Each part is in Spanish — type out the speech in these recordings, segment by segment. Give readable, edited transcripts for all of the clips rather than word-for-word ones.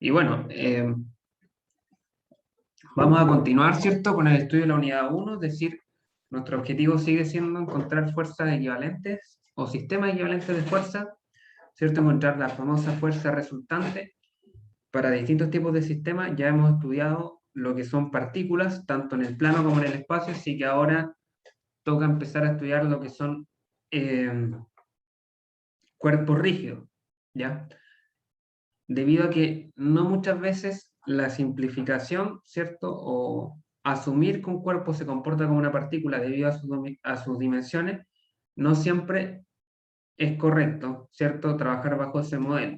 Y bueno, vamos a continuar, ¿cierto?, con el estudio de la unidad 1, es decir, nuestro objetivo sigue siendo encontrar fuerzas equivalentes o sistemas equivalentes de fuerza, ¿cierto? Encontrar la famosa fuerza resultante para distintos tipos de sistemas. Ya hemos estudiado lo que son partículas, tanto en el plano como en el espacio, así que ahora toca empezar a estudiar lo que son cuerpos rígidos, ¿ya? Debido a que no muchas veces la simplificación, ¿cierto? O asumir que un cuerpo se comporta como una partícula debido a sus dimensiones, no siempre es correcto, ¿cierto? Trabajar bajo ese modelo,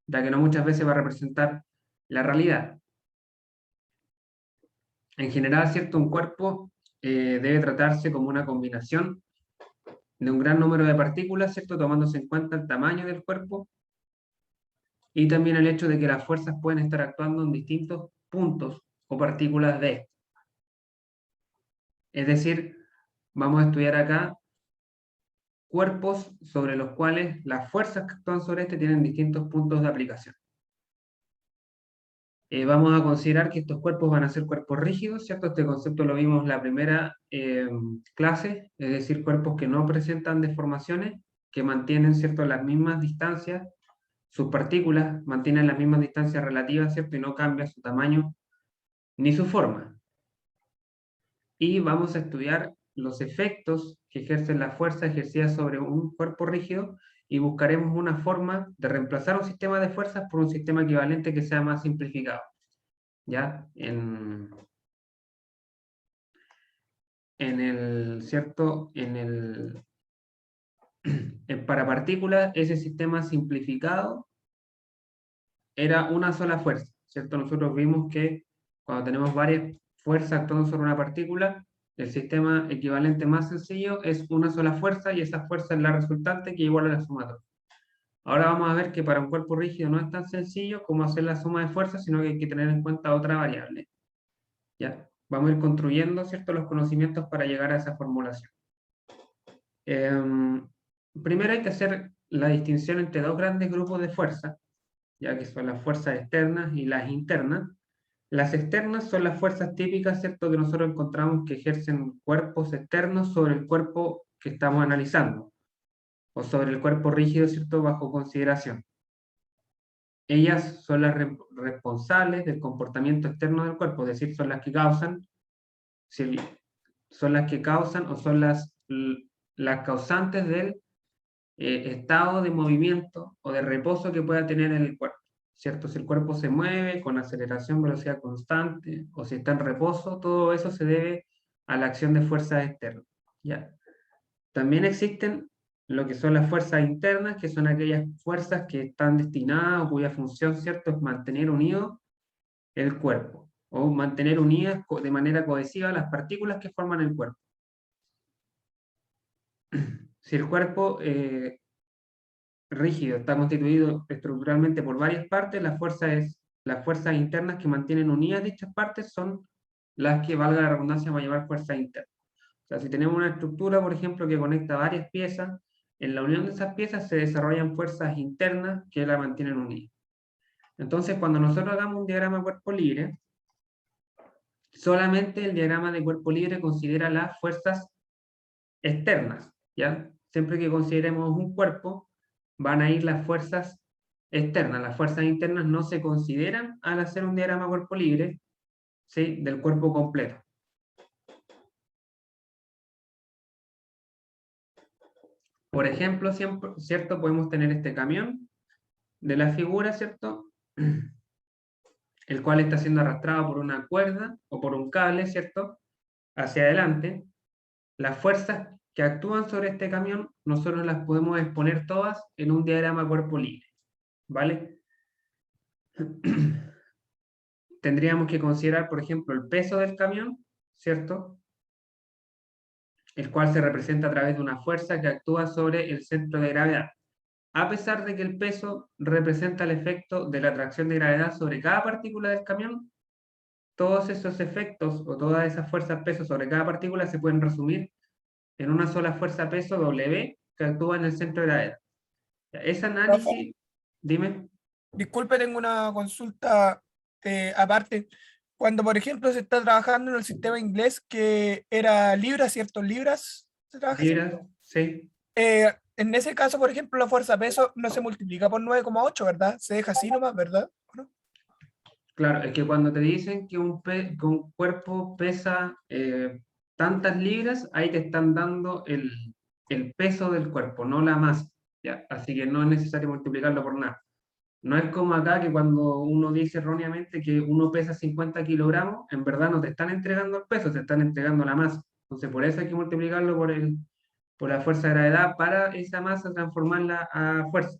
ya que no muchas veces va a representar la realidad. En general, ¿cierto? Un cuerpo debe tratarse como una combinación de un gran número de partículas, ¿cierto? Tomándose en cuenta el tamaño del cuerpo y también el hecho de que las fuerzas pueden estar actuando en distintos puntos o partículas de esto. Es decir, vamos a estudiar acá cuerpos sobre los cuales las fuerzas que actúan sobre este tienen distintos puntos de aplicación. Vamos a considerar que estos cuerpos van a ser cuerpos rígidos, ¿cierto? Este concepto lo vimos en la primera clase, es decir, cuerpos que no presentan deformaciones, que mantienen, ¿cierto?, las mismas distancias, sus partículas mantienen las mismas distancias relativas, ¿cierto?, y no cambia su tamaño ni su forma. Y vamos a estudiar los efectos que ejercen la fuerza ejercida sobre un cuerpo rígido y buscaremos una forma de reemplazar un sistema de fuerzas por un sistema equivalente que sea más simplificado. ¿Ya? ¿Cierto? Para partículas, ese sistema simplificado era una sola fuerza, ¿cierto? Nosotros vimos que cuando tenemos varias fuerzas actuando sobre una partícula, el sistema equivalente más sencillo es una sola fuerza y esa fuerza es la resultante que iguala a la sumatoria. Ahora vamos a ver que para un cuerpo rígido no es tan sencillo como hacer la suma de fuerzas, sino que hay que tener en cuenta otra variable. ¿Ya? Vamos a ir construyendo, ¿cierto?, los conocimientos para llegar a esa formulación. Primero hay que hacer la distinción entre dos grandes grupos de fuerzas, ya que son las fuerzas externas y las internas. Las externas son las fuerzas típicas, ¿cierto?, que nosotros encontramos que ejercen cuerpos externos sobre el cuerpo que estamos analizando, o sobre el cuerpo rígido, ¿cierto?, bajo consideración. Ellas son las responsables del comportamiento externo del cuerpo, es decir, son las que causan, o son las causantes del estado de movimiento o de reposo que pueda tener en el cuerpo, ¿cierto? Si el cuerpo se mueve con aceleración, velocidad constante, o si está en reposo, todo eso se debe a la acción de fuerzas externas, ¿ya? También existen lo que son las fuerzas internas, que son aquellas fuerzas que están destinadas o cuya función, ¿cierto?, es mantener unido el cuerpo, o mantener unidas de manera cohesiva las partículas que forman el cuerpo. Si el cuerpo rígido está constituido estructuralmente por varias partes, las fuerzas internas que mantienen unidas dichas partes son las que, valga la redundancia, va a llamar fuerzas internas. O sea, si tenemos una estructura, por ejemplo, que conecta varias piezas, en la unión de esas piezas se desarrollan fuerzas internas que la mantienen unida. Entonces, cuando nosotros hagamos un diagrama de cuerpo libre, solamente el diagrama de cuerpo libre considera las fuerzas externas, ¿ya? Siempre que consideremos un cuerpo, van a ir las fuerzas externas. Las fuerzas internas no se consideran al hacer un diagrama cuerpo libre, ¿sí?, del cuerpo completo. Por ejemplo, ¿cierto?, podemos tener este camión de la figura, ¿cierto?, el cual está siendo arrastrado por una cuerda o por un cable, ¿cierto?, hacia adelante. Las fuerzas que actúan sobre este camión, nosotros las podemos exponer todas en un diagrama cuerpo libre, ¿vale? Tendríamos que considerar, por ejemplo, el peso del camión, ¿cierto?, el cual se representa a través de una fuerza que actúa sobre el centro de gravedad. A pesar de que el peso representa el efecto de la atracción de gravedad sobre cada partícula del camión, todos esos efectos o todas esas fuerzas peso sobre cada partícula se pueden resumir en una sola fuerza peso W que actúa en el centro de gravedad. Ese Profe, análisis, dime. Disculpe, tengo una consulta aparte. Cuando, por ejemplo, se está trabajando en el sistema inglés que era libras, ¿cierto? Libras, ¿se trabaja así? Libras, sí. En ese caso, por ejemplo, la fuerza peso no se multiplica por 9,8, ¿verdad? Se deja así nomás, ¿verdad? ¿O no? Claro, es que cuando te dicen que que un cuerpo pesa tantas libras, ahí te están dando el peso del cuerpo, no la masa. ¿Ya? Así que no es necesario multiplicarlo por nada. No es como acá que cuando uno dice erróneamente que uno pesa 50 kilogramos, en verdad no te están entregando el peso, te están entregando la masa. Entonces por eso hay que multiplicarlo por la fuerza de gravedad para esa masa transformarla a fuerza.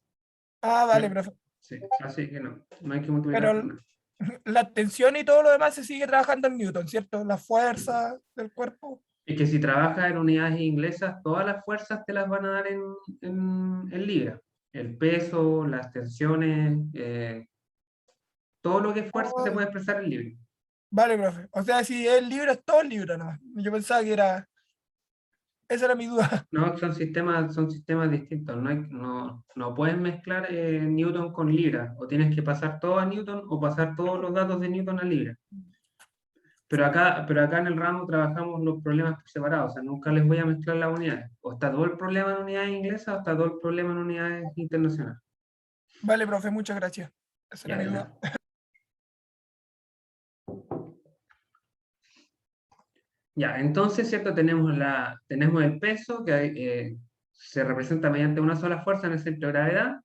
Ah, No vale, hay- profe. Sí, así que no hay que multiplicar por Pero nada. la tensión y todo lo demás se sigue trabajando en Newton, ¿cierto? La fuerza del cuerpo. Es que si trabajas en unidades inglesas, todas las fuerzas te las van a dar en libras. El peso, las tensiones, todo lo que es fuerza se Ah, puede expresar en libras. vale, profe. O sea, si es libra, es todo libra, ¿no? Yo pensaba que era. Esa era mi duda. No, son sistemas distintos. No puedes mezclar Newton con Libra. O tienes que pasar todo a Newton o pasar todos los datos de Newton a Libra. Pero acá en el ramo trabajamos los problemas por separado. O sea, nunca les voy a mezclar las unidades. O está todo el problema en unidades inglesas o está todo el problema en unidades internacionales. Vale, profe, muchas gracias. Esa era Ya, mi de duda. nada. Ya, entonces, ¿cierto? Tenemos el peso que se representa mediante una sola fuerza en el centro de gravedad.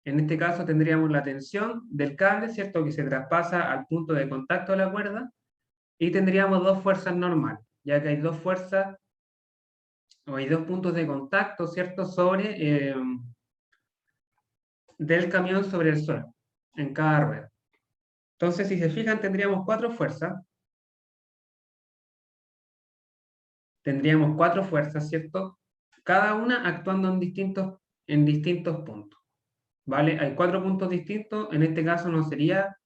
En este caso tendríamos la tensión del cable, ¿cierto? Que se traspasa al punto de contacto de la cuerda. Y tendríamos dos fuerzas normales, ya que hay dos fuerzas o hay dos puntos de contacto, ¿cierto? Del camión sobre el suelo, en cada rueda. Entonces, si se fijan, tendríamos cuatro fuerzas. Tendríamos cuatro fuerzas, ¿cierto? Cada una actuando en distintos puntos, ¿vale? Hay cuatro puntos distintos. En este caso no sería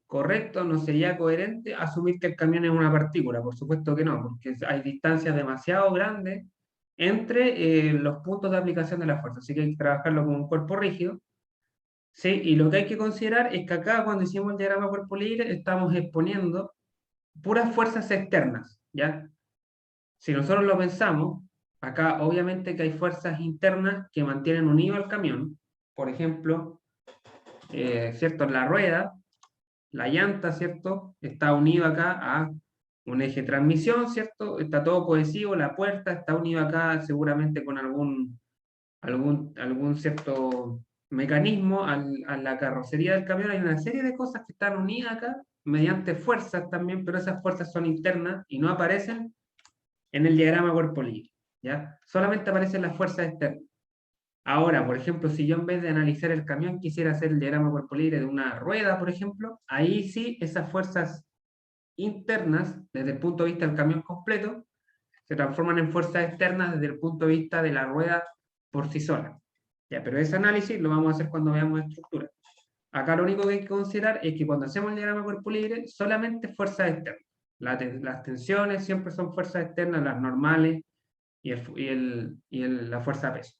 correcto, no sería coherente asumir que el camión es una partícula. Por supuesto que no, porque hay distancias demasiado grandes entre los puntos de aplicación de la fuerza. Así que hay que trabajarlo como un cuerpo rígido. ¿Sí? Y lo que hay que considerar es que acá, cuando hicimos el diagrama cuerpo libre, estamos exponiendo puras fuerzas externas, ¿ya? Si nosotros lo pensamos, acá obviamente que hay fuerzas internas que mantienen unido al camión. Por ejemplo, ¿cierto? La rueda, la llanta, ¿cierto? Está unido acá a un eje de transmisión, ¿cierto? Está todo cohesivo, la puerta está unida acá seguramente con algún cierto mecanismo a la carrocería del camión. Hay una serie de cosas que están unidas acá mediante fuerzas también, pero esas fuerzas son internas y no aparecen en el diagrama cuerpo libre, ¿ya? Solamente aparecen las fuerzas externas. Ahora, por ejemplo, si yo en vez de analizar el camión quisiera hacer el diagrama cuerpo libre de una rueda, por ejemplo, ahí sí esas fuerzas internas, desde el punto de vista del camión completo, se transforman en fuerzas externas desde el punto de vista de la rueda por sí sola. Ya, pero ese análisis lo vamos a hacer cuando veamos estructura. Acá lo único que hay que considerar es que cuando hacemos el diagrama cuerpo libre, solamente fuerzas externas. Las tensiones siempre son fuerzas externas, las normales y la fuerza peso.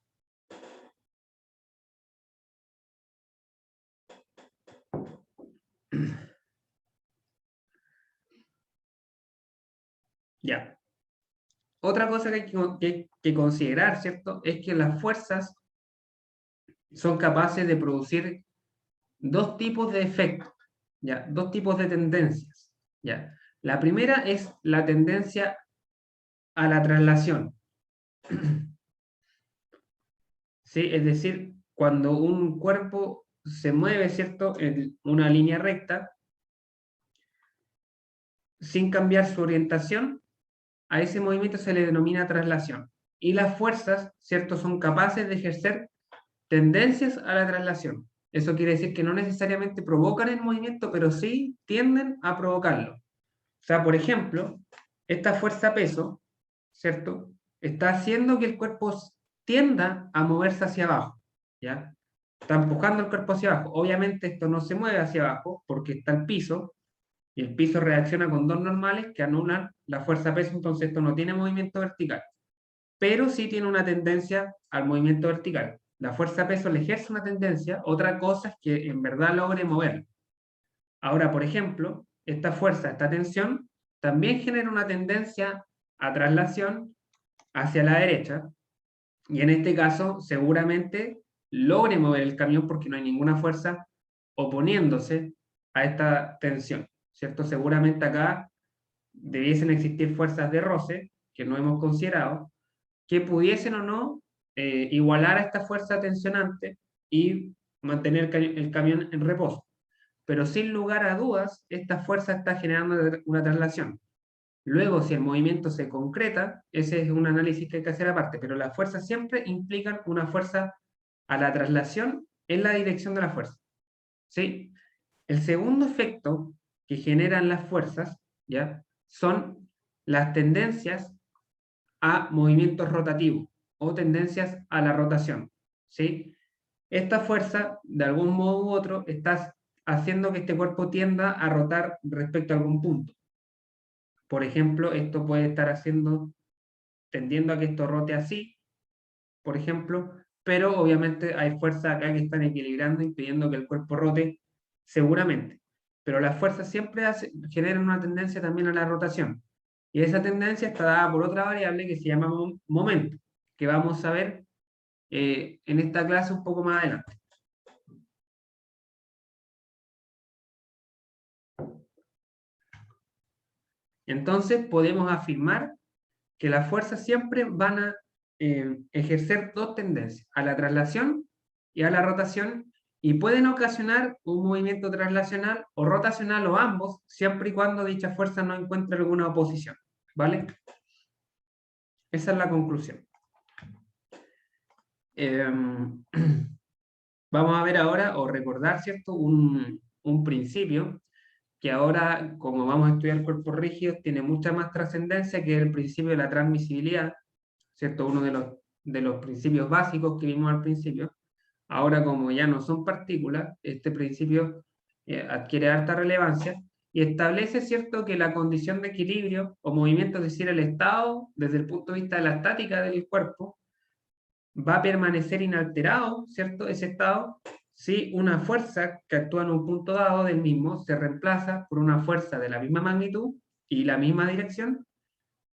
Ya. Otra cosa que hay que considerar, ¿cierto? Es que las fuerzas son capaces de producir dos tipos de efectos, ¿ya? Dos tipos de tendencias, ¿ya? La primera es la tendencia a la traslación, ¿sí? Es decir, cuando un cuerpo se mueve, ¿cierto? En una línea recta, sin cambiar su orientación, a ese movimiento se le denomina traslación. Y las fuerzas, ¿cierto? Son capaces de ejercer tendencias a la traslación. Eso quiere decir que no necesariamente provocan el movimiento, pero sí tienden a provocarlo. O sea, por ejemplo, esta fuerza peso, ¿cierto? Está haciendo que el cuerpo tienda a moverse hacia abajo, ¿ya? Está empujando el cuerpo hacia abajo. Obviamente esto no se mueve hacia abajo porque está el piso, y el piso reacciona con dos normales que anulan la fuerza peso, entonces esto no tiene movimiento vertical, pero sí tiene una tendencia al movimiento vertical. La fuerza peso le ejerce una tendencia, otra cosa es que en verdad logre moverlo. Ahora, por ejemplo, esta fuerza, esta tensión, también genera una tendencia a traslación hacia la derecha, y en este caso seguramente logre mover el camión porque no hay ninguna fuerza oponiéndose a esta tensión, ¿cierto? Seguramente acá debiesen existir fuerzas de roce, que no hemos considerado, que pudiesen o no igualar a esta fuerza tensionante y mantener el camión en reposo. Pero sin lugar a dudas, esta fuerza está generando una traslación. Luego, si el movimiento se concreta, ese es un análisis que hay que hacer aparte, pero las fuerzas siempre implican una fuerza a la traslación en la dirección de la fuerza. ¿Sí? El segundo efecto que generan las fuerzas, ¿ya? Son las tendencias a movimientos rotativos o tendencias a la rotación. ¿Sí? Esta fuerza, de algún modo u otro, está haciendo que este cuerpo tienda a rotar respecto a algún punto. Por ejemplo, esto puede estar tendiendo a que esto rote así, por ejemplo, pero obviamente hay fuerzas acá que están equilibrando, impidiendo que el cuerpo rote, seguramente. Pero las fuerzas siempre generan una tendencia también a la rotación. Y esa tendencia está dada por otra variable que se llama momento, que vamos a ver en esta clase un poco más adelante. Entonces podemos afirmar que las fuerzas siempre van a ejercer dos tendencias, a la traslación y a la rotación, y pueden ocasionar un movimiento traslacional o rotacional o ambos, siempre y cuando dicha fuerza no encuentre alguna oposición. ¿Vale? Esa es la conclusión. Vamos a ver ahora, o recordar, ¿cierto? Un principio que ahora, como vamos a estudiar cuerpos rígidos, tiene mucha más trascendencia, que es el principio de la transmisibilidad, ¿cierto? Uno de los principios básicos que vimos al principio. Ahora, como ya no son partículas, este principio adquiere alta relevancia y establece, ¿cierto?, que la condición de equilibrio o movimiento, es decir, el estado, desde el punto de vista de la estática del cuerpo, va a permanecer inalterado, ¿cierto?, ese estado, si una fuerza que actúa en un punto dado del mismo se reemplaza por una fuerza de la misma magnitud y la misma dirección,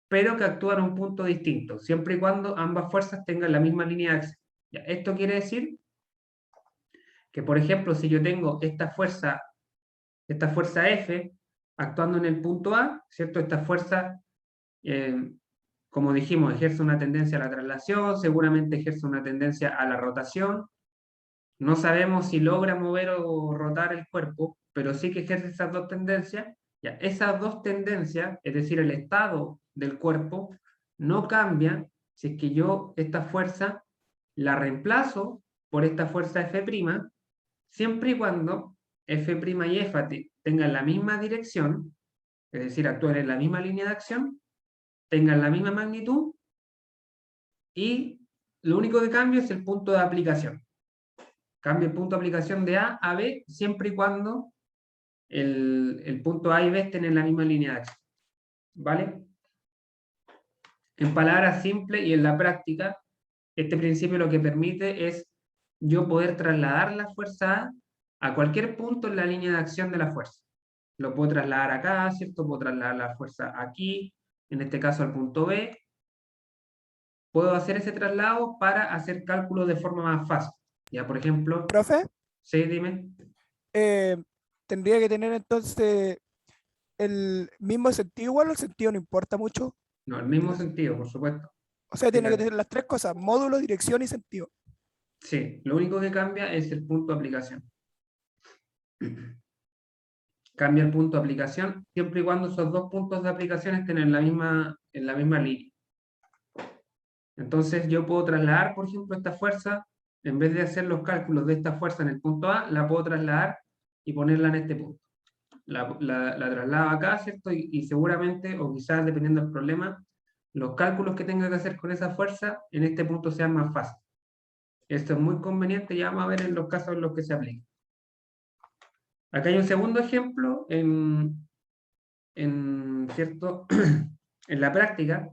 pero que actúa en un punto distinto, siempre y cuando ambas fuerzas tengan la misma línea de acción. Ya, esto quiere decir que, por ejemplo, si yo tengo esta fuerza F actuando en el punto A, ¿cierto? Esta fuerza, como dijimos, ejerce una tendencia a la traslación, seguramente ejerce una tendencia a la rotación. No sabemos si logra mover o rotar el cuerpo, pero sí que ejerce esas dos tendencias. Ya, esas dos tendencias, es decir, el estado del cuerpo, no cambian si es que yo esta fuerza la reemplazo por esta fuerza F', siempre y cuando F' y F tengan la misma dirección, es decir, actúen en la misma línea de acción, tengan la misma magnitud, y lo único que cambia es el punto de aplicación. Cambia el punto de aplicación de A a B siempre y cuando el punto A y B estén en la misma línea de acción. ¿Vale? En palabras simples y en la práctica, este principio lo que permite es yo poder trasladar la fuerza a cualquier punto en la línea de acción de la fuerza. Lo puedo trasladar acá, ¿cierto? Puedo trasladar la fuerza aquí, en este caso al punto B. Puedo hacer ese traslado para hacer cálculos de forma más fácil. Ya, por ejemplo, Profe, sí, dime. eh, tendría que tener entonces el mismo sentido igual, el sentido no importa mucho. No, el mismo sentido, por supuesto. O sea, tiene que Fíjate. tener las tres cosas, módulo, dirección y sentido. Sí, lo único que cambia es el punto de aplicación. Cambia el punto de aplicación siempre y cuando esos dos puntos de aplicación estén en la misma línea. Entonces yo puedo trasladar, por ejemplo, esta fuerza, en vez de hacer los cálculos de esta fuerza en el punto A, la puedo trasladar y ponerla en este punto. La traslado acá, ¿cierto? Y seguramente, o quizás dependiendo del problema, los cálculos que tenga que hacer con esa fuerza en este punto sean más fáciles. Esto es muy conveniente, ya vamos a ver en los casos en los que se aplica. Acá hay un segundo ejemplo ¿cierto? En la práctica.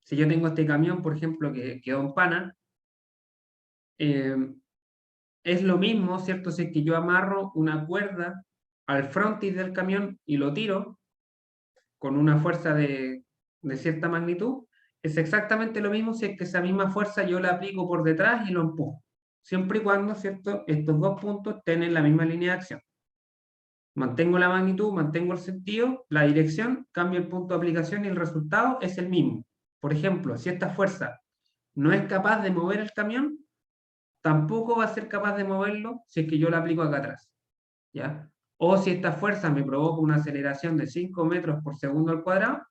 Si yo tengo este camión, por ejemplo, que quedó en pana, es lo mismo, ¿cierto? Si es que yo amarro una cuerda al frontis del camión y lo tiro con una fuerza de cierta magnitud, es exactamente lo mismo si es que esa misma fuerza yo la aplico por detrás y lo empujo. Siempre y cuando, ¿cierto? Estos dos puntos tienen la misma línea de acción. Mantengo la magnitud, mantengo el sentido, la dirección, cambio el punto de aplicación y el resultado es el mismo. Por ejemplo, si esta fuerza no es capaz de mover el camión, tampoco va a ser capaz de moverlo si es que yo la aplico acá atrás. ¿Ya? O si esta fuerza me provoca una aceleración de 5 metros por segundo al cuadrado,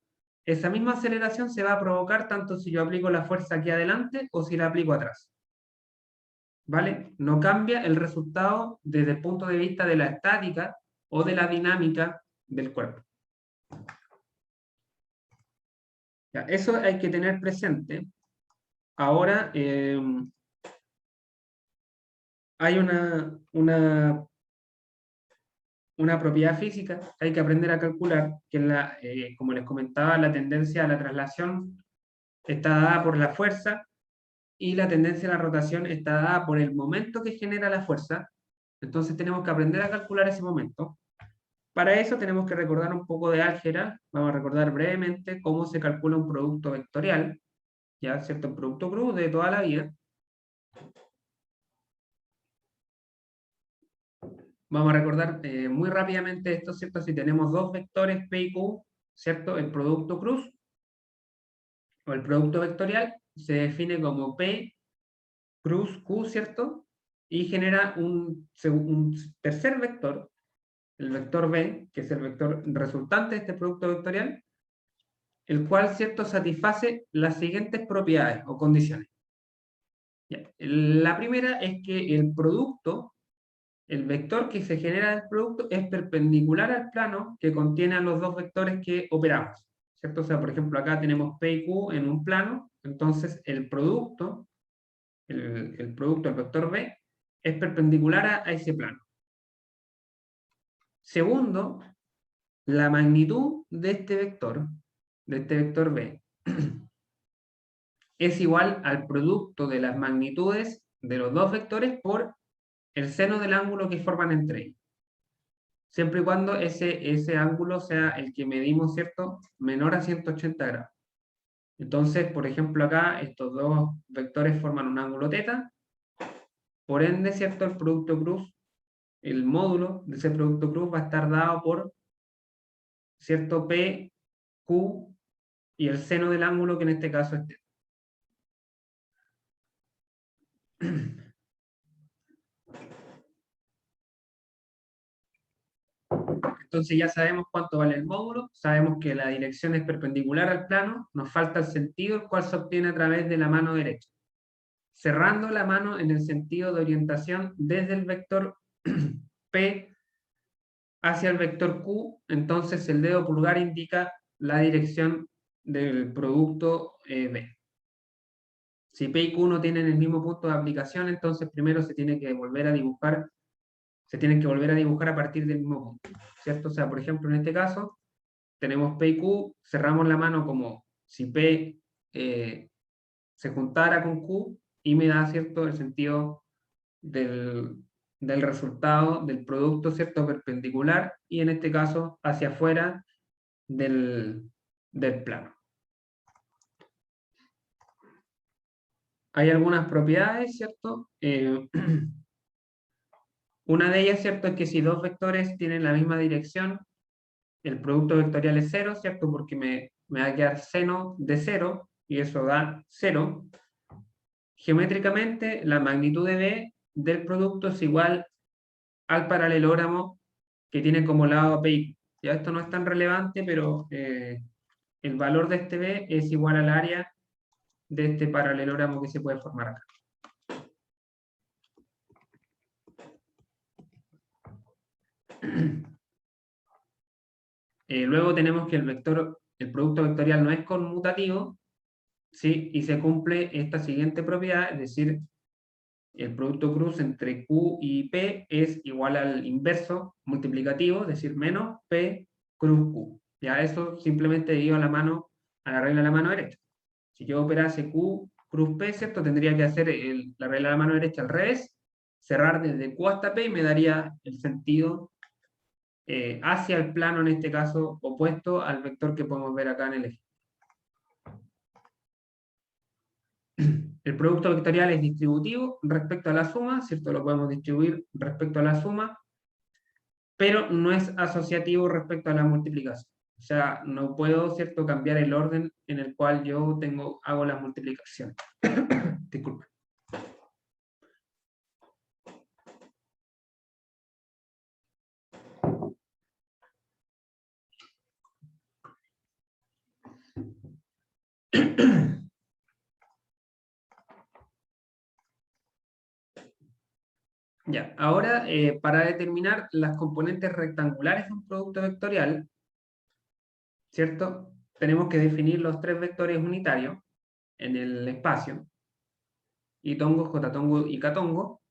esa misma aceleración se va a provocar tanto si yo aplico la fuerza aquí adelante o si la aplico atrás. ¿Vale? No cambia el resultado desde el punto de vista de la estática o de la dinámica del cuerpo. Ya, eso hay que tener presente. Ahora hay una propiedad física que hay que aprender a calcular, que es como les comentaba, la tendencia a la traslación está dada por la fuerza y la tendencia a la rotación está dada por el momento que genera la fuerza. Entonces tenemos que aprender a calcular ese momento. Para eso tenemos que recordar un poco de álgebra. Vamos a recordar brevemente cómo se calcula un producto vectorial, ya, ¿cierto? Un producto cruz de toda la vida. Vamos a recordar muy rápidamente esto, ¿cierto? Si tenemos dos vectores P y Q, ¿cierto? El producto cruz o el producto vectorial se define como P cruz Q, ¿cierto? Y genera un tercer vector, el vector B, que es el vector resultante de este producto vectorial, el cual, ¿cierto?, satisface las siguientes propiedades o condiciones. Ya. La primera es que el producto, el vector que se genera del producto, es perpendicular al plano que contiene a los dos vectores que operamos, ¿cierto? O sea, por ejemplo, acá tenemos P y Q en un plano, entonces el producto, el vector B, es perpendicular a ese plano. Segundo, la magnitud de este vector B, es igual al producto de las magnitudes de los dos vectores por el seno del ángulo que forman entre ellos. Siempre y cuando ese ángulo sea el que medimos, ¿cierto?, menor a 180 grados. Entonces, por ejemplo, acá estos dos vectores forman un ángulo θ, por ende, ¿cierto?, el producto cruz, el módulo de ese producto cruz va a estar dado por, ¿cierto?, P, Q y el seno del ángulo que en este caso es θ. Entonces ya sabemos cuánto vale el módulo, sabemos que la dirección es perpendicular al plano, nos falta el sentido, el cual se obtiene a través de la mano derecha. Cerrando la mano en el sentido de orientación desde el vector P hacia el vector Q, entonces el dedo pulgar indica la dirección del producto B. Si P y Q no tienen el mismo punto de aplicación, entonces primero se tiene que volver a dibujar, se tienen que volver a dibujar a partir del mismo punto, ¿cierto? O sea, por ejemplo, en este caso, tenemos P y Q, cerramos la mano como si P se juntara con Q y me da, ¿cierto?, el sentido del resultado del producto, ¿cierto?, perpendicular y en este caso hacia afuera del plano. Hay algunas propiedades, ¿cierto? Una de ellas, ¿cierto?, es que si dos vectores tienen la misma dirección, el producto vectorial es 0, ¿cierto? Porque me va a quedar seno de 0 y eso da 0. Geométricamente, la magnitud de B del producto es igual al paralelogramo que tiene como lado P y Q. Ya esto no es tan relevante, pero el valor de este B es igual al área de este paralelogramo que se puede formar acá. Luego tenemos que el producto vectorial no es conmutativo, ¿sí? Y se cumple esta siguiente propiedad, es decir, el producto cruz entre Q y P es igual al inverso multiplicativo, es decir, menos P cruz Q. Ya eso simplemente debido a la regla de la mano derecha. Si yo operase Q cruz P, ¿cierto? Tendría que hacer la regla de la mano derecha al revés, cerrar desde Q hasta P y me daría el sentido hacia el plano, en este caso, opuesto al vector que podemos ver acá en el eje. El producto vectorial es distributivo respecto a la suma, ¿cierto? Lo podemos distribuir respecto a la suma, pero no es asociativo respecto a la multiplicación. O sea, no puedo, ¿cierto?, cambiar el orden en el cual yo hago las multiplicaciones. Disculpe. Ya, ahora para determinar las componentes rectangulares de un producto vectorial, ¿cierto? Tenemos que definir los tres vectores unitarios en el espacio, itongo, jotatongo y catongo,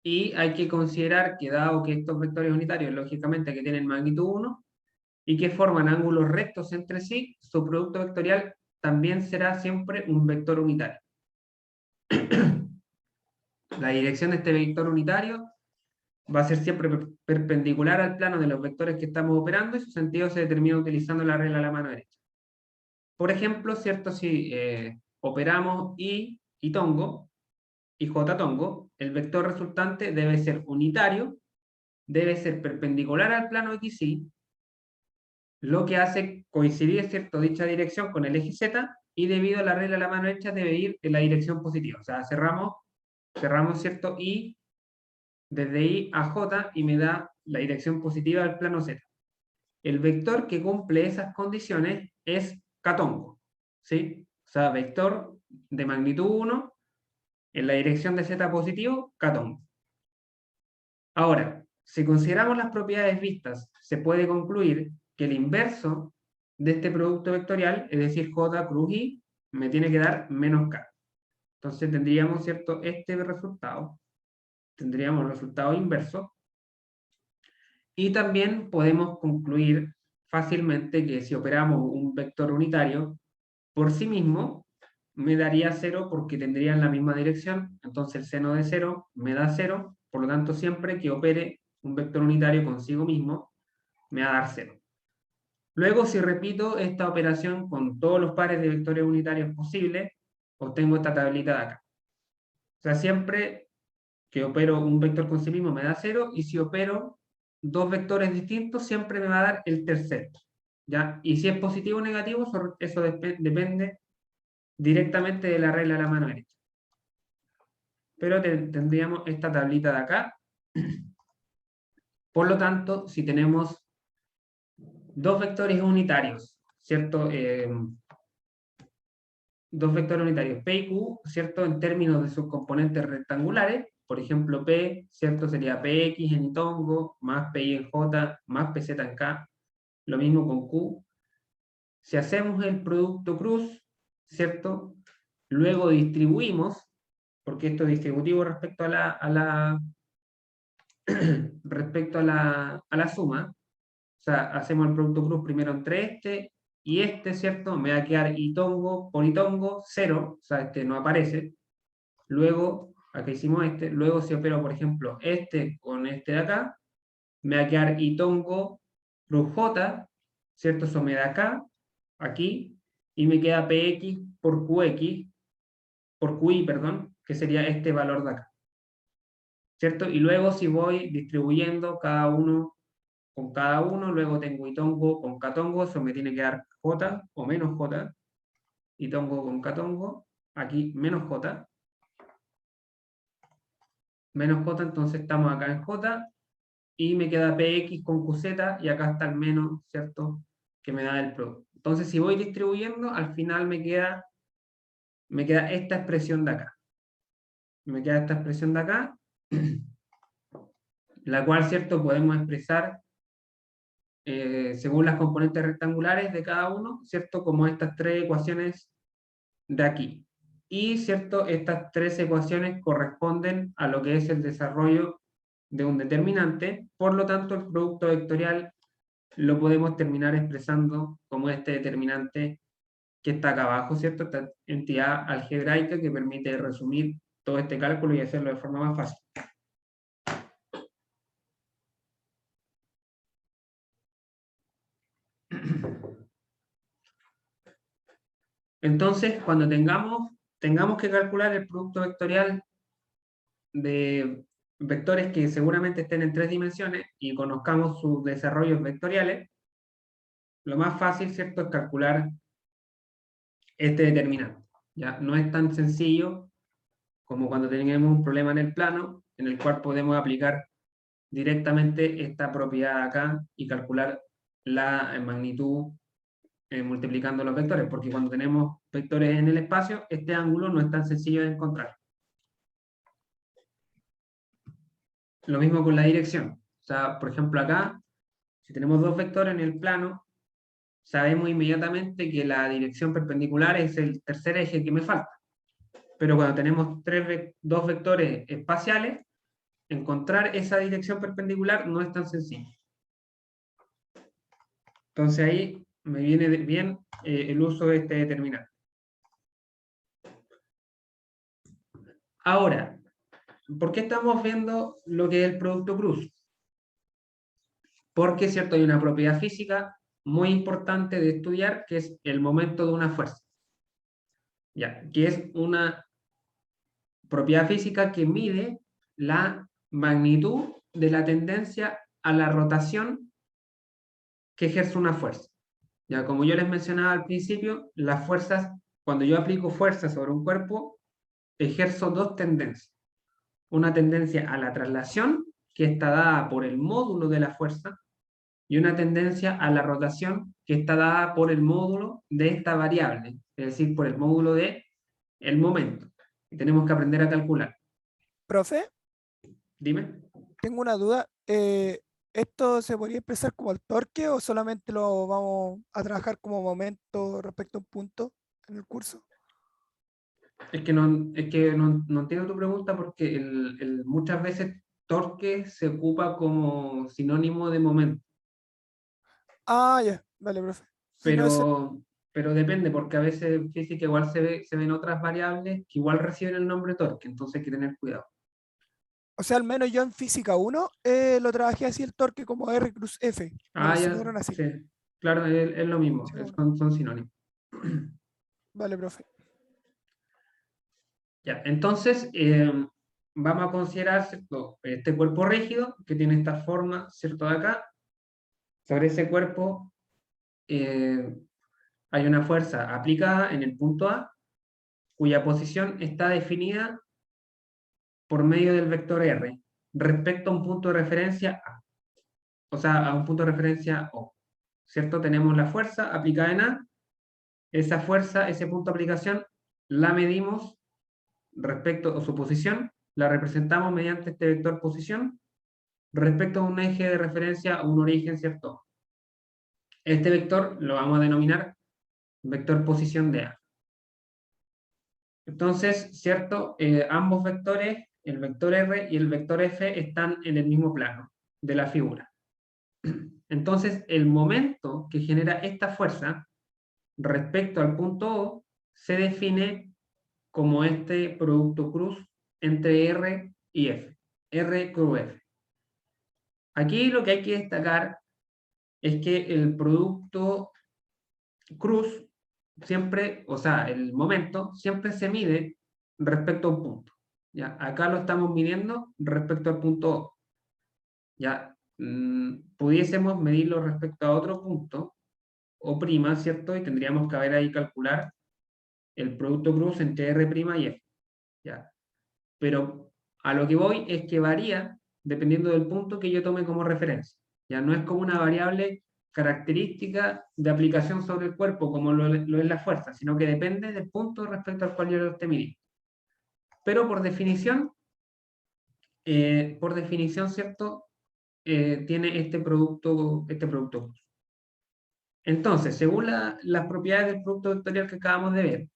y hay que considerar que dado que estos vectores unitarios, lógicamente, que tienen magnitud 1 y que forman ángulos rectos entre sí, su producto vectorial también será siempre un vector unitario. La dirección de este vector unitario va a ser siempre perpendicular al plano de los vectores que estamos operando y su sentido se determina utilizando la regla de la mano derecha. Por ejemplo, ¿cierto? Si operamos y tongo y j tongo, el vector resultante debe ser unitario, debe ser perpendicular al plano XY, lo que hace coincidir, ¿cierto?, dicha dirección con el eje Z, y debido a la regla de la mano derecha debe ir en la dirección positiva. O sea, cerramos, ¿cierto? Y desde I a J y me da la dirección positiva del plano Z. El vector que cumple esas condiciones es catongo, ¿sí? O sea, vector de magnitud 1 en la dirección de Z positivo, catongo. Ahora, si consideramos las propiedades vistas, se puede concluir que el inverso de este producto vectorial, es decir, J cruz I, me tiene que dar menos K. Entonces tendríamos, ¿cierto?, este resultado. Tendríamos el resultado inverso. Y también podemos concluir fácilmente que si operamos un vector unitario, por sí mismo me daría 0 porque tendrían la misma dirección. Entonces el seno de 0 me da 0. Por lo tanto, siempre que opere un vector unitario consigo mismo, me va a dar 0. Luego, si repito esta operación con todos los pares de vectores unitarios posibles, obtengo esta tablita de acá. O sea, siempre que opero un vector con sí mismo me da 0, y si opero dos vectores distintos, siempre me va a dar el tercero. ¿Ya? Y si es positivo o negativo, eso depende directamente de la regla de la mano derecha. Pero tendríamos esta tablita de acá. Por lo tanto, si tenemos dos vectores unitarios, ¿cierto? Dos vectores unitarios, P y Q, ¿cierto? En términos de sus componentes rectangulares, por ejemplo, P, ¿cierto? Sería Px en itongo, más Pi en J, más Pz en K. Lo mismo con Q. Si hacemos el producto cruz, ¿cierto? Luego distribuimos, porque esto es distributivo respecto respecto a la suma. O sea, hacemos el producto cruz primero entre este y este, ¿cierto? Me va a quedar itongo por itongo, 0, o sea, este no aparece. Luego, acá hicimos este, luego si opero, por ejemplo, este con este de acá, me va a quedar itongo cruz j, ¿cierto? Eso me da acá, aquí, y me queda px por qx, por qi, perdón, que sería este valor de acá, ¿cierto? Y luego si voy distribuyendo cada uno con cada uno, luego tengo itongo con catongo, eso me tiene que dar j o menos j, itongo con catongo, aquí menos j, entonces estamos acá en j, y me queda px con qz, y acá está el menos, ¿cierto?, que me da el producto. Entonces si voy distribuyendo, al final me queda esta expresión de acá. Me queda esta expresión de acá, la cual, ¿cierto?, podemos expresar según las componentes rectangulares de cada uno, ¿cierto?, como estas tres ecuaciones de aquí. Y, ¿cierto?, estas tres ecuaciones corresponden a lo que es el desarrollo de un determinante, por lo tanto el producto vectorial lo podemos terminar expresando como este determinante que está acá abajo, ¿cierto? Esta entidad algebraica que permite resumir todo este cálculo y hacerlo de forma más fácil. Entonces, cuando tengamos que calcular el producto vectorial de vectores que seguramente estén en 3 dimensiones y conozcamos sus desarrollos vectoriales, lo más fácil, ¿cierto?, es calcular este determinante. ¿Ya? No es tan sencillo como cuando tenemos un problema en el plano, en el cual podemos aplicar directamente esta propiedad acá y calcular la magnitud multiplicando los vectores, porque cuando tenemos vectores en el espacio, este ángulo no es tan sencillo de encontrar. Lo mismo con la dirección. O sea, por ejemplo acá, si tenemos dos vectores en el plano, sabemos inmediatamente que la dirección perpendicular es el tercer eje que me falta. Pero cuando tenemos dos vectores espaciales, encontrar esa dirección perpendicular no es tan sencillo. Entonces ahí me viene bien el uso de este determinante. Ahora, ¿por qué estamos viendo lo que es el producto cruz? Porque, ¿cierto?, hay una propiedad física muy importante de estudiar, que es el momento de una fuerza. ¿Ya? Que es una propiedad física que mide la magnitud de la tendencia a la rotación que ejerce una fuerza. Ya, como yo les mencionaba al principio, las fuerzas, cuando yo aplico fuerza sobre un cuerpo, ejerzo dos tendencias. Una tendencia a la traslación, que está dada por el módulo de la fuerza, y una tendencia a la rotación, que está dada por el módulo de esta variable, es decir, por el módulo de el momento. Y tenemos que aprender a calcular. Profe, Dime. tengo una duda. ¿Esto se podría expresar como el torque o solamente lo vamos a trabajar como momento respecto a un punto en el curso? Es que no entiendo tu pregunta porque muchas veces torque se ocupa como sinónimo de momento, Ah, ya, vale, profe. Si no es, pero depende porque a veces en física igual se ven otras variables que igual reciben el nombre torque, entonces hay que tener cuidado. o sea, al menos yo en física 1 lo trabajé así el torque como R cruz F. Me lo Ah, ya, enseñaron así. sí, claro, es lo mismo, Sí, bueno. son sinónimos. Vale, profe. Ya, entonces, vamos a considerar, ¿cierto?, este cuerpo rígido que tiene esta forma, ¿cierto?, de acá. Sobre ese cuerpo eh, hay una fuerza aplicada en el punto A, cuya posición está definida por medio del vector R, respecto a un punto de referencia A, o sea, a un punto de referencia O. ¿Cierto? Tenemos la fuerza aplicada en A, esa fuerza, ese punto de aplicación, la medimos respecto a su posición, la representamos mediante este vector posición, respecto a un eje de referencia o un origen, ¿cierto? Este vector lo vamos a denominar vector posición de A. Entonces, ¿cierto? Ambos vectores, el vector R y el vector F, están en el mismo plano de la figura. Entonces, el momento que genera esta fuerza respecto al punto O se define como este producto cruz entre R y F. R cruz F. Aquí lo que hay que destacar es que el producto cruz siempre, o sea, el momento siempre se mide respecto a un punto. ¿Ya? Acá lo estamos midiendo respecto al punto O. ¿Ya? Pudiésemos medirlo respecto a otro punto, O', ¿cierto? Y tendríamos que haber ahí calcular el producto cruz entre R' y F. ¿Ya? Pero a lo que voy es que varía dependiendo del punto que yo tome como referencia. Ya no es como una variable característica de aplicación sobre el cuerpo como lo es la fuerza, sino que depende del punto respecto al cual yo lo esté midiendo. Pero por definición, ¿cierto? Tiene este producto. Entonces, según las propiedades del producto vectorial que acabamos de ver,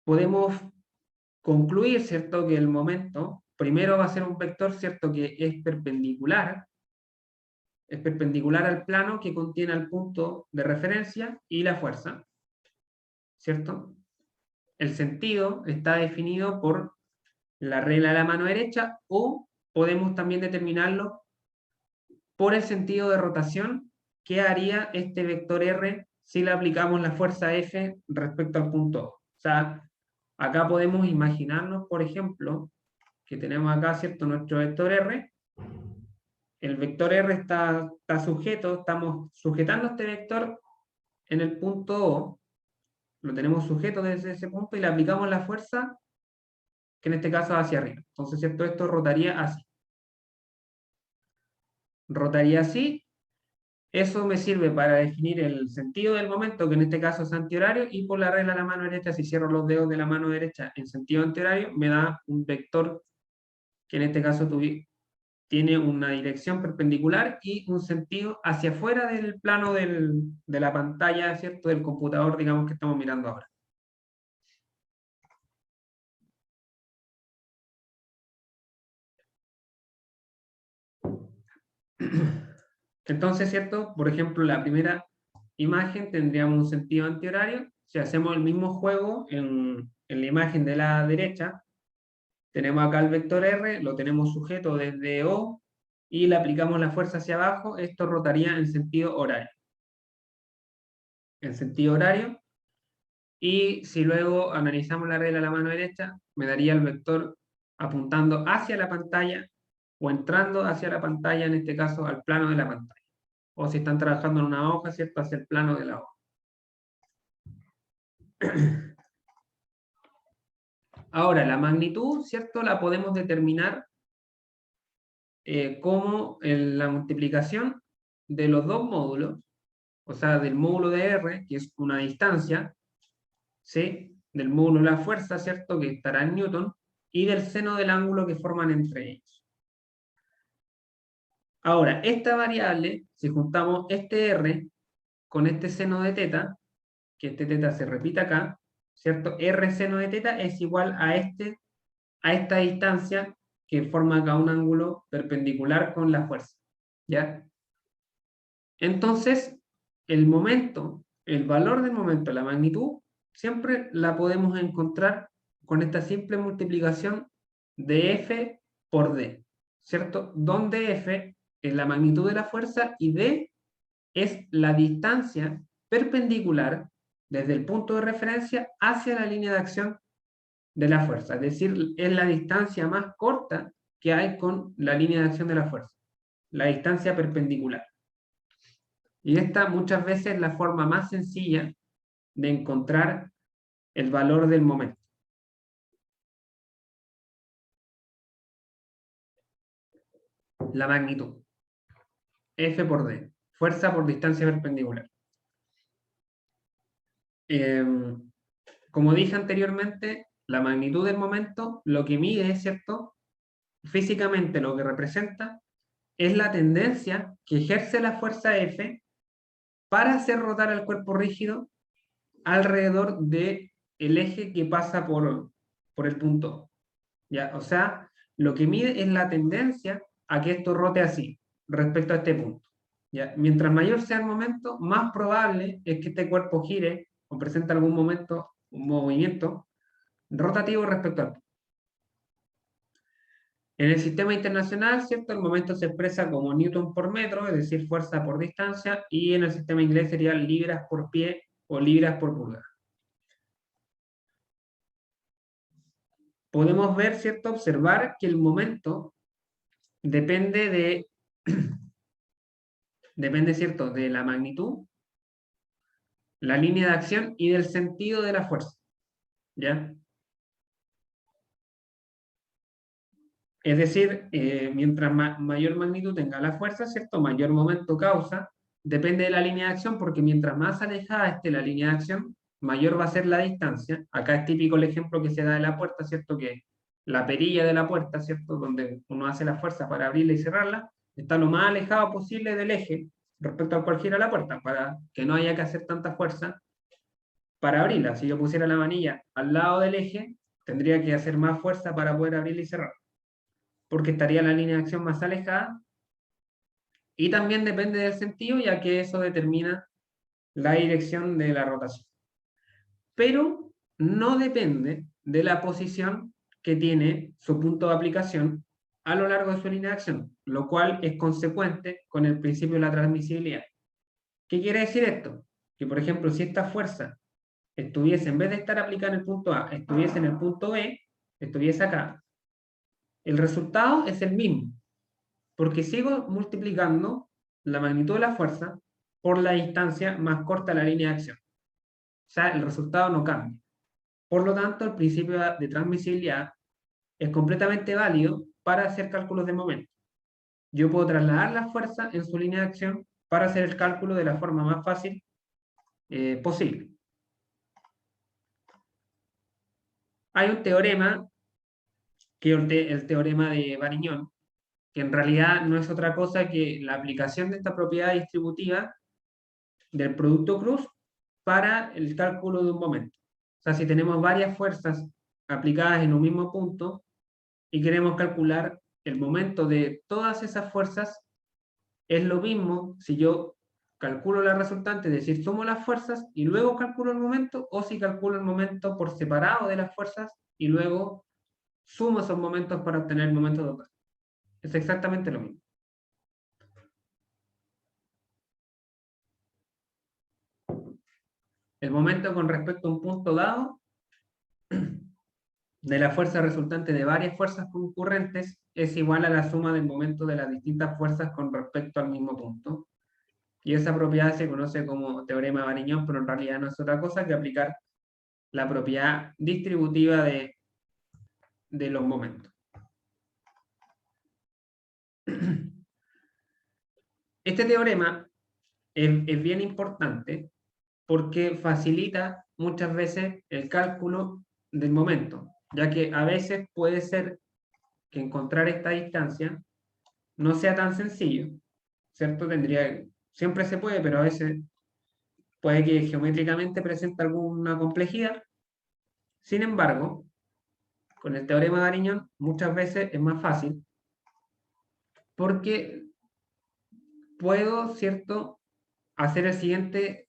podemos concluir, ¿cierto?, que el momento primero va a ser un vector, ¿cierto?, que es perpendicular al plano que contiene el punto de referencia y la fuerza. ¿cierto? El sentido está definido por la regla de la mano derecha, o podemos también determinarlo por el sentido de rotación que haría este vector R si le aplicamos la fuerza F respecto al punto O. O sea, acá podemos imaginarnos, por ejemplo, que tenemos acá, ¿cierto?, nuestro vector R. El vector R está sujeto, estamos sujetando este vector en el punto O, lo tenemos sujeto desde ese punto y le aplicamos la fuerza, que en este caso es hacia arriba. Entonces, ¿cierto?, esto rotaría así. Rotaría así. Eso me sirve para definir el sentido del momento, que en este caso es antihorario, y por la regla de la mano derecha, si cierro los dedos de la mano derecha en sentido antihorario, me da un vector que en este caso tiene una dirección perpendicular y un sentido hacia afuera del plano de la pantalla, ¿cierto?, del computador, digamos, que estamos mirando ahora. Entonces, ¿cierto? Por ejemplo, la primera imagen tendríamos un sentido antihorario. Si hacemos el mismo juego en la imagen de la derecha, tenemos acá el vector R, lo tenemos sujeto desde O y le aplicamos la fuerza hacia abajo, esto rotaría en sentido horario. En sentido horario. Y si luego analizamos la regla de la mano derecha, me daría el vector apuntando hacia la pantalla o entrando hacia la pantalla, en este caso al plano de la pantalla. O si están trabajando en una hoja, ¿cierto?, hacia el plano de la hoja. Ahora, la magnitud, ¿cierto?, la podemos determinar como la multiplicación de los dos módulos, o sea, del módulo de R, que es una distancia, ¿sí?, del módulo de la fuerza, ¿cierto?, que estará en Newton, y del seno del ángulo que forman entre ellos. Ahora, esta variable, si juntamos este R con este seno de teta, que este teta se repite acá, ¿cierto? R seno de teta es igual a esta distancia que forma acá un ángulo perpendicular con la fuerza, ¿ya? Entonces, el momento, el valor del momento, la magnitud, siempre la podemos encontrar con esta simple multiplicación de F por D, ¿cierto? Donde F es la magnitud de la fuerza y D es la distancia perpendicular desde el punto de referencia hacia la línea de acción de la fuerza, es decir, es la distancia más corta que hay con la línea de acción de la fuerza, la distancia perpendicular. Y esta muchas veces es la forma más sencilla de encontrar el valor del momento. La magnitud. F por D. Fuerza por distancia perpendicular. Como dije anteriormente, la magnitud del momento lo que mide, ¿cierto?, físicamente lo que representa es la tendencia que ejerce la fuerza F para hacer rotar el cuerpo rígido alrededor del eje que pasa por el punto. ¿Ya? O sea, lo que mide es la tendencia a que esto rote así, respecto a este punto. ¿Ya? Mientras mayor sea el momento, más probable es que este cuerpo gire o presente algún momento, un movimiento rotativo respecto al punto. En el sistema internacional, ¿cierto?, el momento se expresa como newton por metro, es decir, fuerza por distancia, y en el sistema inglés sería libras por pie o libras por pulgada. Podemos ver, ¿cierto?, observar que el momento depende depende, ¿cierto?, de la magnitud, la línea de acción y del sentido de la fuerza. ¿Ya? Es decir, mientras mayor magnitud tenga la fuerza, ¿cierto?, mayor momento causa, depende de la línea de acción, porque mientras más alejada esté la línea de acción, mayor va a ser la distancia. Acá es típico el ejemplo que se da de la puerta, ¿cierto?, que la perilla de la puerta, ¿cierto?, donde uno hace la fuerza para abrirla y cerrarla, está lo más alejado posible del eje respecto al cual gira la puerta, para que no haya que hacer tanta fuerza para abrirla. Si yo pusiera la manilla al lado del eje, tendría que hacer más fuerza para poder abrirla y cerrarla, porque estaría la línea de acción más alejada, y también depende del sentido, ya que eso determina la dirección de la rotación. pero no depende de la posición que tiene su punto de aplicación a lo largo de su línea de acción, lo cual es consecuente con el principio de la transmisibilidad. ¿Qué quiere decir esto? Que, por ejemplo, si esta fuerza estuviese, en vez de estar aplicada en el punto A, estuviese en el punto B, estuviese acá, el resultado es el mismo, porque sigo multiplicando la magnitud de la fuerza por la distancia más corta de la línea de acción. O sea, el resultado no cambia. Por lo tanto, el principio de transmisibilidad es completamente válido para hacer cálculos de momento. Yo puedo trasladar la fuerza en su línea de acción para hacer el cálculo de la forma más fácil posible. Hay un teorema, que es el teorema de Varignon, que en realidad no es otra cosa que la aplicación de esta propiedad distributiva del producto cruz para el cálculo de un momento. O sea, si tenemos varias fuerzas aplicadas en un mismo punto y queremos calcular el momento de todas esas fuerzas, es lo mismo si yo calculo la resultante, es decir, sumo las fuerzas y luego calculo el momento, o si calculo el momento por separado de las fuerzas y luego sumo esos momentos para obtener el momento total. Es exactamente lo mismo. El momento con respecto a un punto dado de la fuerza resultante de varias fuerzas concurrentes es igual a la suma del momento de las distintas fuerzas con respecto al mismo punto. Y esa propiedad se conoce como teorema de Varignon, pero en realidad no es otra cosa que aplicar la propiedad distributiva de los momentos. Este teorema es bien importante porque facilita muchas veces el cálculo del momento, ya que a veces puede ser que encontrar esta distancia no sea tan sencillo, ¿cierto? Siempre se puede, pero a veces puede que geométricamente presente alguna complejidad. Sin embargo, con el teorema de Varignon muchas veces es más fácil porque puedo, ¿cierto?, hacer la siguiente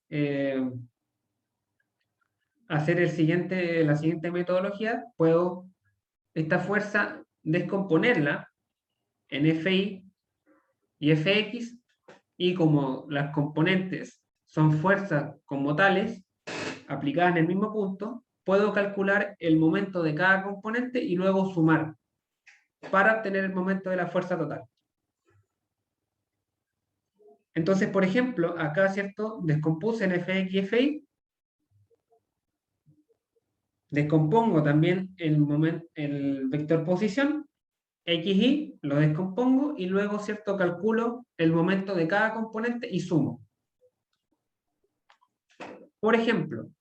metodología. Puedo esta fuerza descomponerla en Fi y Fx, y como las componentes son fuerzas como tales, aplicadas en el mismo punto, puedo calcular el momento de cada componente y luego sumar para obtener el momento de la fuerza total. Entonces, por ejemplo, acá, ¿cierto?, descompuse en Fx y Fi, descompongo también el vector posición, x, y, lo descompongo y luego, ¿cierto?, calculo el momento de cada componente y sumo. Por ejemplo,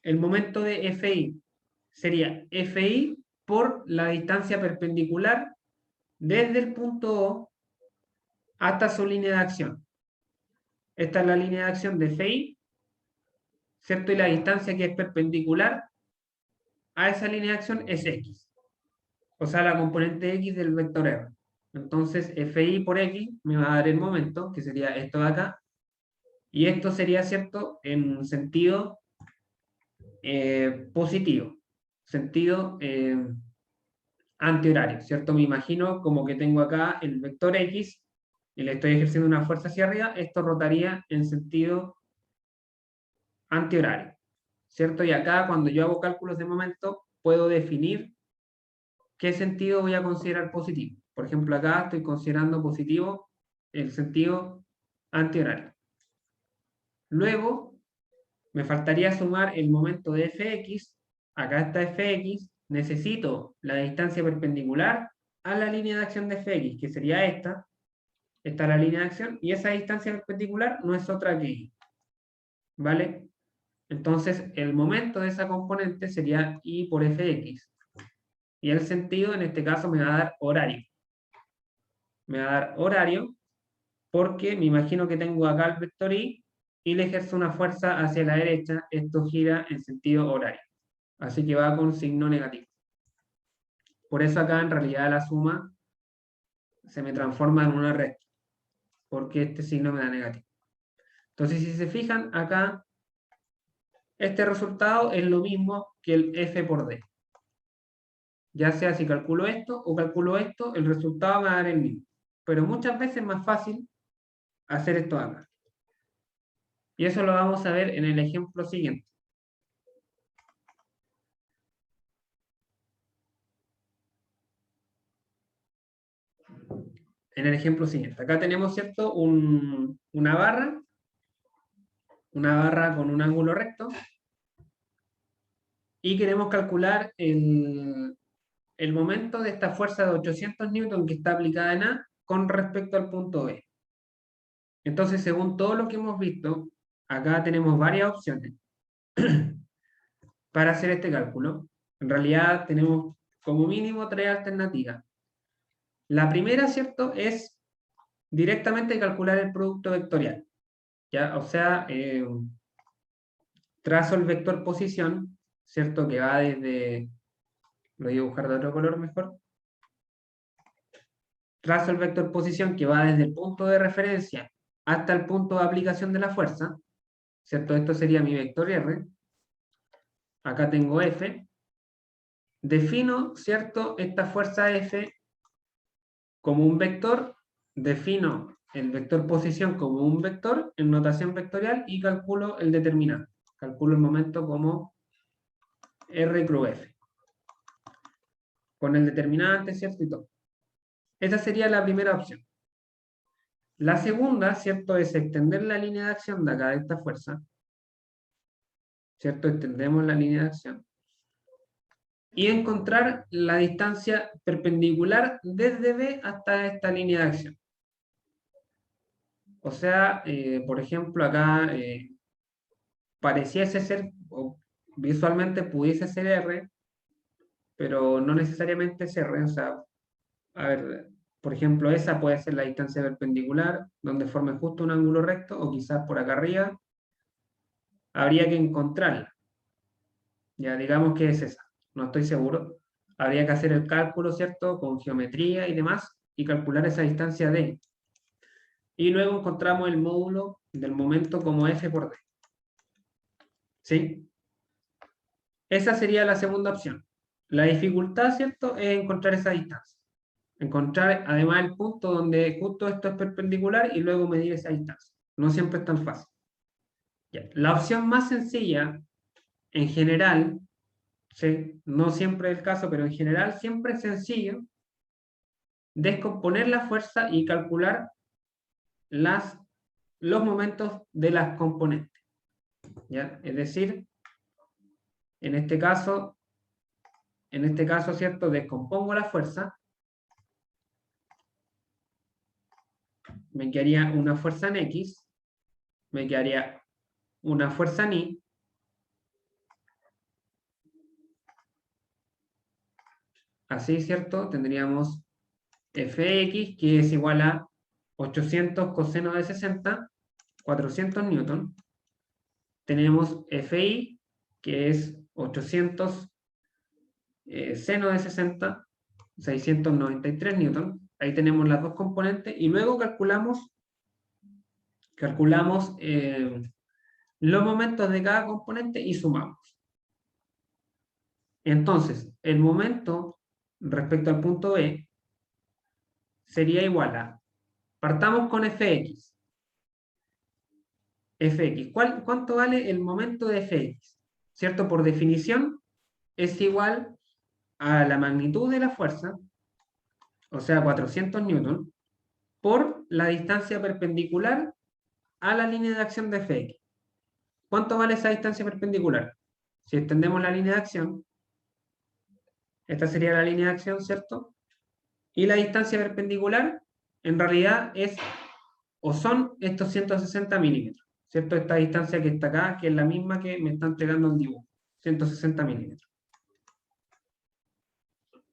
el momento de Fi sería Fi por la distancia perpendicular desde el punto O hasta su línea de acción. Esta es la línea de acción de Fi, ¿cierto? Y la distancia que es perpendicular a esa línea de acción es X. O sea, la componente X del vector R. Entonces, Fi por X me va a dar el momento, que sería esto de acá. Y esto sería, ¿cierto?, en sentido positivo. Sentido antihorario, ¿cierto? Me imagino como que tengo acá el vector X y le estoy ejerciendo una fuerza hacia arriba, esto rotaría en sentido antihorario, ¿cierto? Y acá cuando yo hago cálculos de momento puedo definir qué sentido voy a considerar positivo. Por ejemplo, acá estoy considerando positivo el sentido antihorario. Luego me faltaría sumar el momento de Fx, acá está Fx, necesito la distancia perpendicular a la línea de acción de Fx, que sería esta es la línea de acción, y esa distancia perpendicular no es otra que y, ¿vale? Entonces, el momento de esa componente sería y por Fx, y el sentido en este caso me va a dar horario. Me va a dar horario porque me imagino que tengo acá el vector y le ejerzo una fuerza hacia la derecha, esto gira en sentido horario. Así que va con signo negativo. Por eso acá en realidad la suma se me transforma en una recta, porque este signo me da negativo. Entonces, si se fijan, acá este resultado es lo mismo que el F por D. Ya sea si calculo esto o calculo esto, el resultado va a dar el mismo. Pero muchas veces es más fácil hacer esto acá. Y eso lo vamos a ver en el ejemplo siguiente. En el ejemplo siguiente. Acá tenemos, ¿cierto? Una barra con un ángulo recto. Y queremos calcular el momento de esta fuerza de 800 newton que está aplicada en A con respecto al punto B. Entonces, según todo lo que hemos visto, acá tenemos varias opciones para hacer este cálculo. En realidad tenemos como mínimo 3 alternativas. La primera, ¿cierto?, es directamente calcular el producto vectorial. ¿Ya? O sea, trazo el vector posición, ¿cierto?, que va desde... Lo voy a dibujar de otro color mejor. Trazo el vector posición que va desde el punto de referencia hasta el punto de aplicación de la fuerza, ¿cierto? Esto sería mi vector R. Acá tengo F. Defino, ¿cierto?, esta fuerza F como un vector. Defino el vector posición como un vector en notación vectorial y calculo el determinante. Calculo el momento como R cruz F. Con el determinante, ¿cierto? Y todo. Esa sería la primera opción. La segunda, ¿cierto?, es extender la línea de acción de acá, de esta fuerza, ¿cierto? Extendemos la línea de acción. Y encontrar la distancia perpendicular desde B hasta esta línea de acción. O sea, por ejemplo, acá pareciese ser, o visualmente pudiese ser R, pero no necesariamente es R. O sea, a ver, por ejemplo, esa puede ser la distancia perpendicular, donde forme justo un ángulo recto, o quizás por acá arriba. Habría que encontrarla. Ya digamos que es esa, no estoy seguro. Habría que hacer el cálculo, ¿cierto?, con geometría y demás, y calcular esa distancia D. Y luego encontramos el módulo del momento como F por D. ¿Sí? Esa sería la segunda opción. La dificultad, ¿cierto?, es encontrar esa distancia. Encontrar además el punto donde justo esto es perpendicular y luego medir esa distancia. No siempre es tan fácil. Ya. La opción más sencilla, en general, ¿sí?, no siempre es el caso, pero en general siempre es sencillo descomponer la fuerza y calcular los momentos de las componentes. ¿Ya? Es decir, en este caso, ¿cierto?, descompongo la fuerza, me quedaría una fuerza en X, me quedaría una fuerza en Y, así, ¿cierto? Tendríamos Fx, que es igual a 800 coseno de 60, 400 newton. Tenemos Fi, que es 800 seno de 60, 693 newton. Ahí tenemos las dos componentes y luego calculamos los momentos de cada componente y sumamos. Entonces, el momento respecto al punto B sería igual a, partamos con Fx. Fx, ¿cuánto vale el momento de Fx? ¿Cierto? Por definición, es igual a la magnitud de la fuerza, o sea, 400 newton, por la distancia perpendicular a la línea de acción de Fx. ¿Cuánto vale esa distancia perpendicular? Si extendemos la línea de acción, esta sería la línea de acción, ¿cierto? Y la distancia perpendicular, en realidad, es o son estos 160 milímetros, ¿cierto? Esta distancia que está acá, que es la misma que me está entregando el dibujo, 160 milímetros.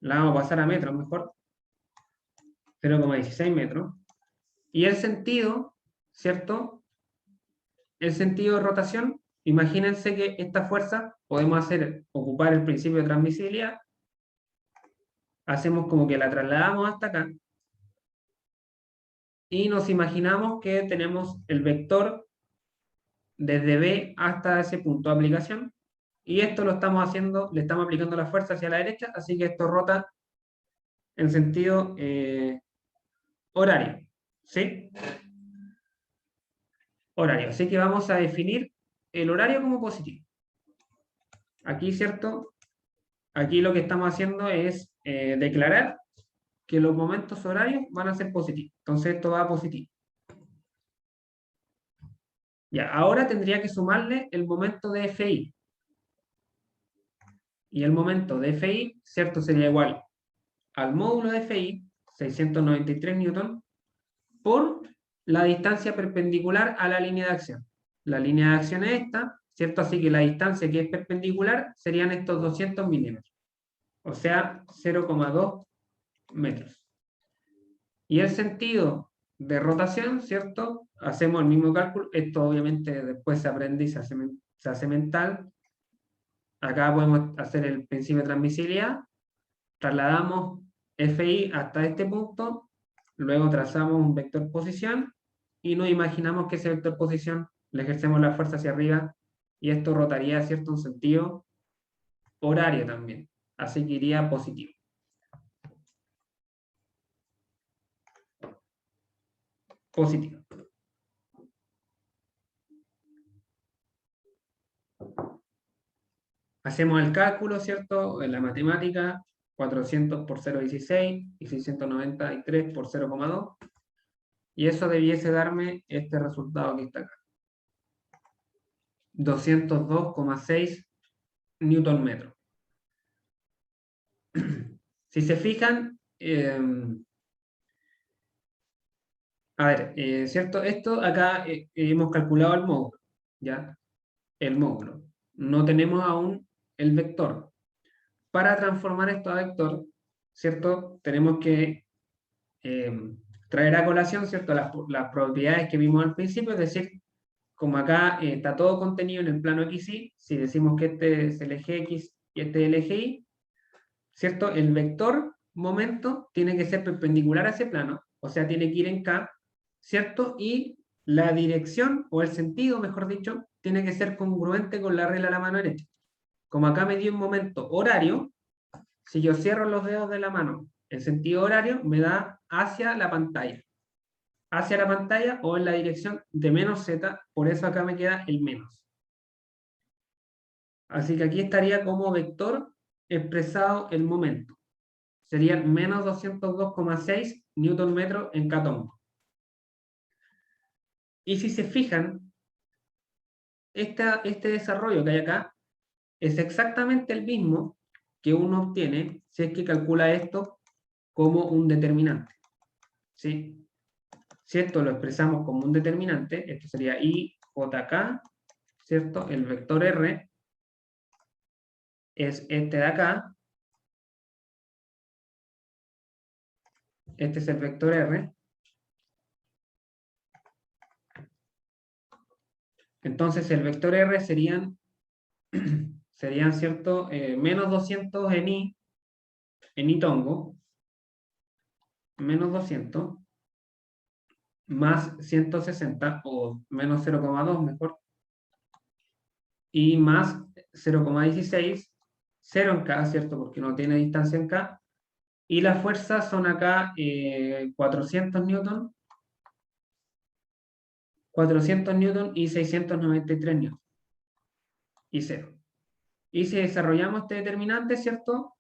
La vamos a pasar a metros mejor, 0,16 metros. Y el sentido, ¿cierto? El sentido de rotación, imagínense que esta fuerza podemos ocupar el principio de transmisibilidad, hacemos como que la trasladamos hasta acá, y nos imaginamos que tenemos el vector desde B hasta ese punto de aplicación, y esto lo estamos haciendo, le estamos aplicando la fuerza hacia la derecha, así que esto rota en sentido horario, ¿sí? Horario, así que vamos a definir el horario como positivo. Aquí, ¿cierto? Aquí lo que estamos haciendo es declarar que los momentos horarios van a ser positivos. Entonces esto va a positivo. Ya, ahora tendría que sumarle el momento de FI. Y el momento de FI, ¿cierto? Sería igual al módulo de FI, 693 newton, por la distancia perpendicular a la línea de acción. La línea de acción es esta, ¿cierto? Así que la distancia que es perpendicular serían estos 200 milímetros. O sea, 0,2 metros. Y el sentido de rotación, ¿cierto? Hacemos el mismo cálculo. Esto obviamente después se aprende y se hace mental. Acá podemos hacer el principio de transmisibilidad. Trasladamos FI hasta este punto. Luego trazamos un vector posición. Y nos imaginamos que ese vector posición le ejercemos la fuerza hacia arriba. Y esto rotaría, ¿cierto? En sentido horario también. Así que iría positivo. Positivo. Hacemos el cálculo, ¿cierto? En la matemática, 400 por 0,16 y 693 por 0,2. Y eso debiese darme este resultado que está acá. 202,6 newton metro. Si se fijan, a ver, ¿cierto? Esto acá hemos calculado el módulo, ¿ya? El módulo. No tenemos aún el vector. Para transformar esto a vector, ¿cierto? Tenemos que traer a colación, ¿cierto? Las propiedades que vimos al principio, es decir, como acá está todo contenido en el plano XY, si decimos que este es el eje X y este es el eje Y, ¿cierto? El vector momento tiene que ser perpendicular a ese plano, o sea, tiene que ir en K, ¿cierto? Y la dirección, o el sentido, mejor dicho, tiene que ser congruente con la regla de la mano derecha. Como acá me dio un momento horario, si yo cierro los dedos de la mano en sentido horario, me da hacia la pantalla. Hacia la pantalla o en la dirección de menos Z, por eso acá me queda el menos. Así que aquí estaría como vector expresado el momento. Serían menos 202,6 newton metro en Nm. Y si se fijan, este desarrollo que hay acá es exactamente el mismo que uno obtiene si es que calcula esto como un determinante. ¿Sí? Si esto lo expresamos como un determinante, esto sería IJK, ¿cierto? El vector R es este de acá. Este es el vector R. Entonces el vector R serían, ¿cierto? Menos 200 en I tongo, menos 200, más 160, o menos 0,2 mejor, y más 0,16, 0 en K, ¿cierto? Porque no tiene distancia en K, y las fuerzas son acá 400 newton, 400 newton y 693 newton, y 0. Y si desarrollamos este determinante, ¿cierto?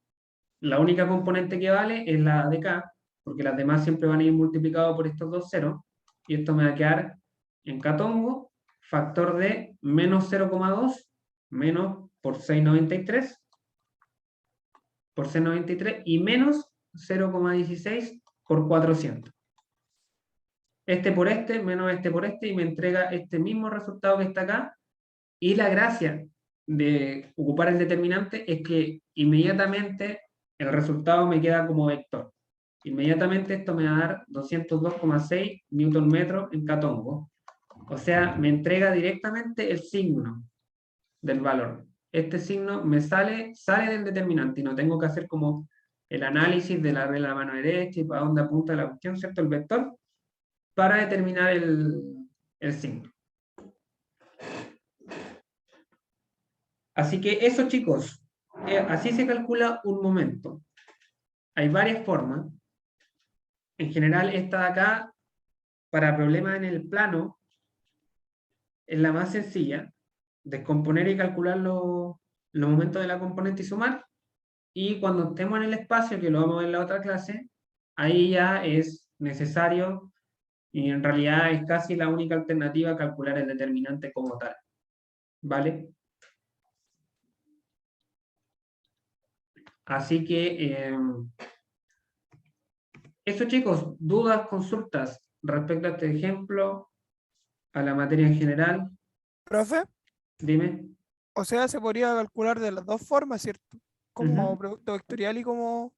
La única componente que vale es la de K, porque las demás siempre van a ir multiplicadas por estos dos ceros, y esto me va a quedar en K tongo, factor de menos 0,2, menos por 693, por 693, y menos 0,16 por 400. Este por este, menos este por este, y me entrega este mismo resultado que está acá, y la gracia de ocupar el determinante es que inmediatamente el resultado me queda como vector. Inmediatamente esto me va a dar 202,6 newton metro en K tongo. O sea, me entrega directamente el signo del valor. Este signo me sale del determinante y no tengo que hacer como el análisis de la regla de la mano derecha y para dónde apunta la cuestión, ¿cierto? El vector, para determinar el signo. Así que eso, chicos, así se calcula un momento. Hay varias formas. En general, esta de acá, para problemas en el plano, es la más sencilla. Descomponer y calcular los momentos de la componente y sumar. Y cuando estemos en el espacio, que lo vamos a ver en la otra clase, ahí ya es necesario, y en realidad es casi la única alternativa, calcular el determinante como tal. ¿Vale? Así que, eso, chicos, dudas, consultas respecto a este ejemplo, a la materia en general, Profe, dime. o sea, se podría calcular de las dos formas, ¿cierto? Como Ujú. producto vectorial y como,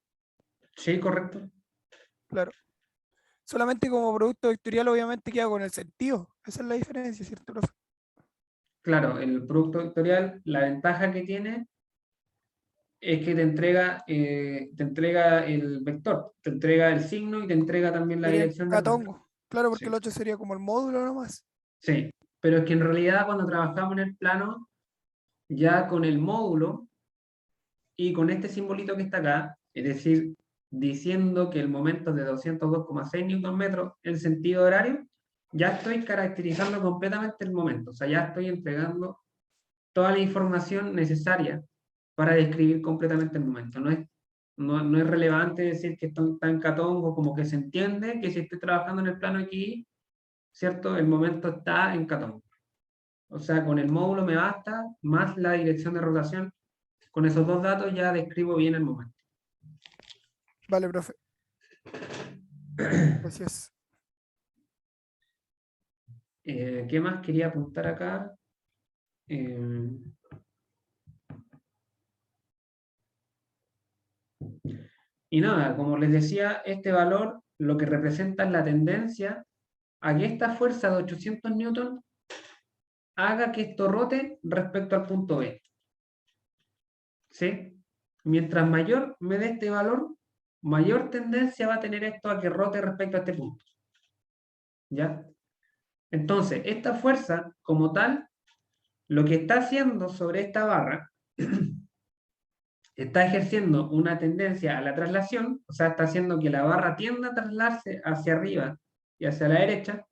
Sí, correcto. claro. Solamente como producto vectorial obviamente queda con el sentido. Esa es la diferencia, ¿cierto, profe? Claro, el producto vectorial, la ventaja que tiene es que te entrega el vector, te entrega el signo y te entrega también la Sería en dirección del vector. catongo. Claro, porque Sí, el otro sería como el módulo nomás. sí. Pero es que en realidad cuando trabajamos en el plano, ya con el módulo y con este simbolito que está acá, es decir, diciendo que el momento es de 202,6 Nm en sentido horario, ya estoy caracterizando completamente el momento. O sea, ya estoy entregando toda la información necesaria para describir completamente el momento. No es relevante decir que esto está en catongo, como que se entiende que si estoy trabajando en el plano aquí, ¿cierto? El momento está en catongo. O sea, con el módulo me basta, más la dirección de rotación. Con esos dos datos ya describo bien el momento. Vale, profe. Gracias. ¿Qué más quería apuntar acá? Eh, y nada, como les decía, este valor lo que representa es la tendencia a que esta fuerza de 800 newton haga que esto rote respecto al punto B. ¿Sí? Mientras mayor me dé este valor, mayor tendencia va a tener esto a que rote respecto a este punto. ¿Ya? Entonces, esta fuerza, como tal, lo que está haciendo sobre esta barra, está ejerciendo una tendencia a la traslación, o sea, está haciendo que la barra tienda a trasladarse hacia arriba y hacia la derecha.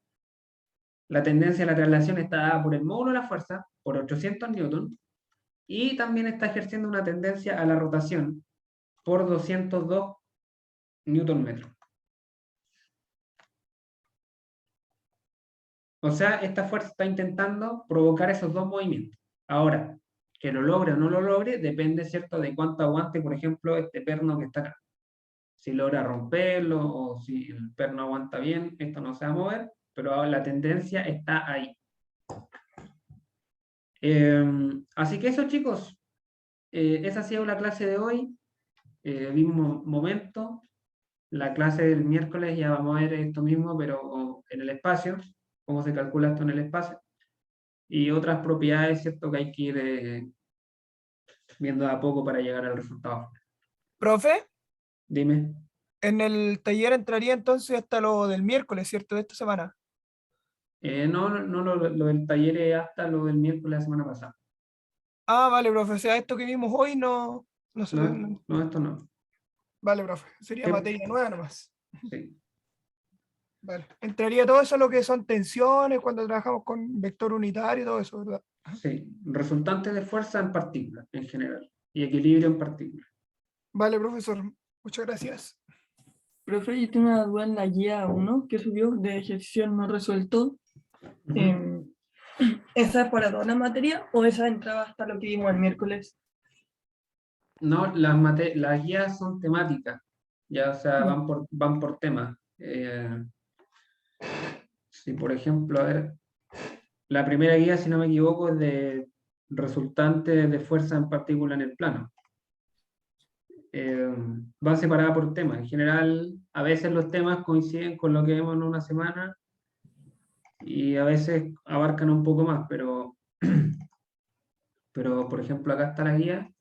La tendencia a la traslación está dada por el módulo de la fuerza, por 800 newton, y también está ejerciendo una tendencia a la rotación por 202 newton metro. O sea, esta fuerza está intentando provocar esos dos movimientos. Ahora, que lo logre o no lo logre, depende, ¿cierto?, de cuánto aguante, por ejemplo, este perno que está acá. Si logra romperlo o si el perno aguanta bien, esto no se va a mover, pero la tendencia está ahí. Así que eso, chicos, esa ha sido la clase de hoy. Mismo momento. La clase del miércoles ya vamos a ver esto mismo, pero en el espacio, cómo se calcula esto en el espacio. Y otras propiedades, ¿cierto?, que hay que ir viendo de a poco para llegar al resultado. Profe, Dime. en el taller entraría entonces hasta lo del miércoles, ¿cierto? De esta semana. No, lo del taller es hasta lo del miércoles de la semana pasada. Ah, vale, profe. O sea, esto que vimos hoy no se... No, no, esto no. Vale, profe. Sería Sí, materia nueva nomás. sí, Vale. Entraría todo eso lo que son tensiones cuando trabajamos con vector unitario y todo eso, ¿verdad? Ajá. sí. Resultantes de fuerza en partículas, en general. Y equilibrio en partículas. Vale, profesor. Muchas gracias. Profe, yo tengo una duda en la guía 1 que subió de ejercicio no resuelto. Ujú. ¿Esa es para toda la materia o esa entraba hasta lo que vimos el miércoles? No, las guías son temáticas. Ya, o sea, Mm. van por temas. Si, por ejemplo, a ver, la primera guía, si no me equivoco, es de resultantes de fuerza en partícula en el plano. Va separada por temas. En general, a veces los temas coinciden con lo que vemos en una semana y a veces abarcan un poco más, pero por ejemplo, acá está la guía,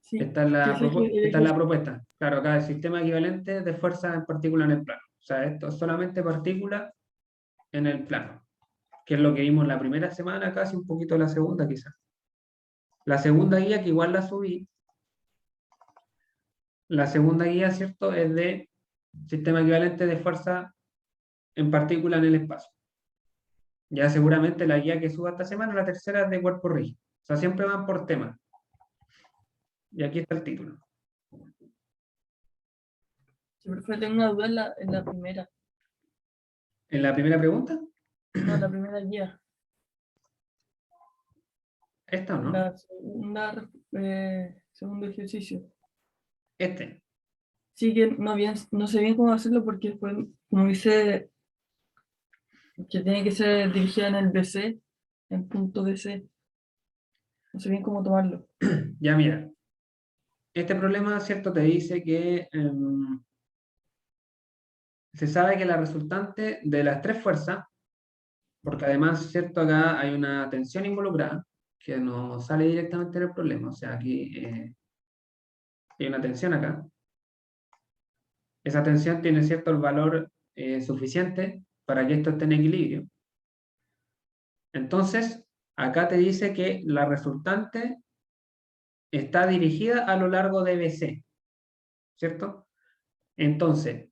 Sí, que ese el esta es la ejercicio. propuesta. Claro, acá el sistema equivalente de fuerza en partícula en el plano. O sea, esto es solamente partícula en el plano, que es lo que vimos la primera semana, casi un poquito la segunda quizás. La segunda guía, que igual la subí, la segunda guía, ¿cierto?, es de sistema equivalente de fuerza en partícula en el espacio. Ya seguramente la guía que suba esta semana, la tercera es de cuerpo rígido. O sea, siempre van por tema. Y aquí está el título. Sí, profe, tengo una duda en la primera. En la primera pregunta, No, la primera guía. ¿esta o no? La segunda, segundo ejercicio. Este. Sí que no sé bien cómo hacerlo porque después, como dice que tiene que ser dirigida en el BC, en punto BC. No sé bien cómo tomarlo. Ya mira. Este problema, ¿cierto?, te dice que se sabe que la resultante de las tres fuerzas, porque además, ¿cierto?, acá hay una tensión involucrada, que no sale directamente del problema. O sea, aquí hay una tensión acá. Esa tensión tiene, ¿cierto?, el valor suficiente para que esto esté en equilibrio. Entonces, acá te dice que la resultante está dirigida a lo largo de BC, ¿cierto? Entonces,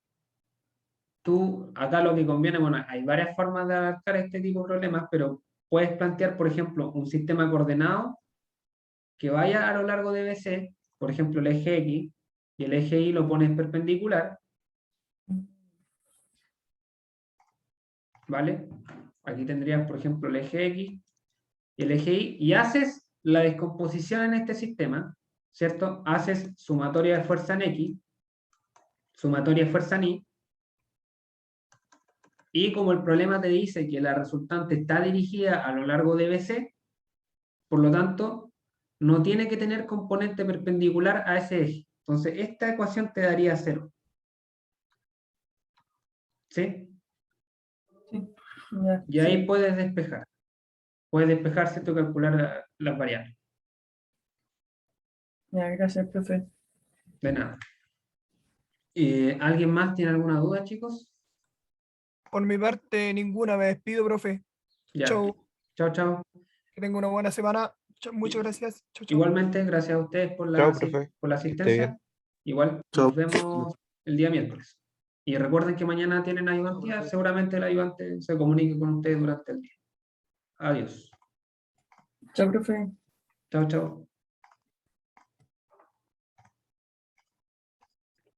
tú, acá lo que conviene, bueno, hay varias formas de abarcar este tipo de problemas, pero puedes plantear, por ejemplo, un sistema coordenado que vaya a lo largo de BC, por ejemplo, el eje X, y el eje Y lo pones perpendicular, ¿vale? Aquí tendrías, por ejemplo, el eje X y el eje Y, y haces la descomposición en este sistema, ¿cierto? Haces sumatoria de fuerza en X, sumatoria de fuerza en Y, y como el problema te dice que la resultante está dirigida a lo largo de BC, por lo tanto, no tiene que tener componente perpendicular a ese eje. Entonces, esta ecuación te daría 0. ¿Sí? Sí, ya, Y sí. ahí puedes despejar. Puedes despejar, ¿cierto?, calcular las variables. Ya, gracias, profe. De nada. ¿Alguien más tiene alguna duda, chicos? Por mi parte, ninguna. Me despido, profe. Ya. Chau. Chao, chao. Que tenga una buena semana. Muchas gracias. Chau, chau. Igualmente, gracias a ustedes por Chao, profe. por la Esté asistencia. bien. Igual, Chao. nos vemos el día miércoles. Y recuerden que mañana tienen ayudantía, seguramente el ayudante se comunique con ustedes durante el día. Adiós. Chao, profe. Chao, chao.